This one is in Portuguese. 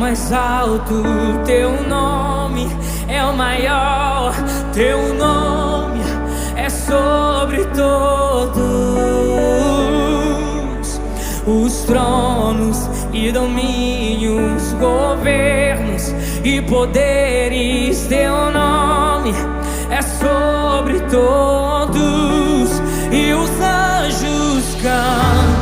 mais alto, teu nome é o maior, teu nome é sobre todos os tronos e domínios, governos e poderes. Teu nome é sobre todos, e os anjos cantam.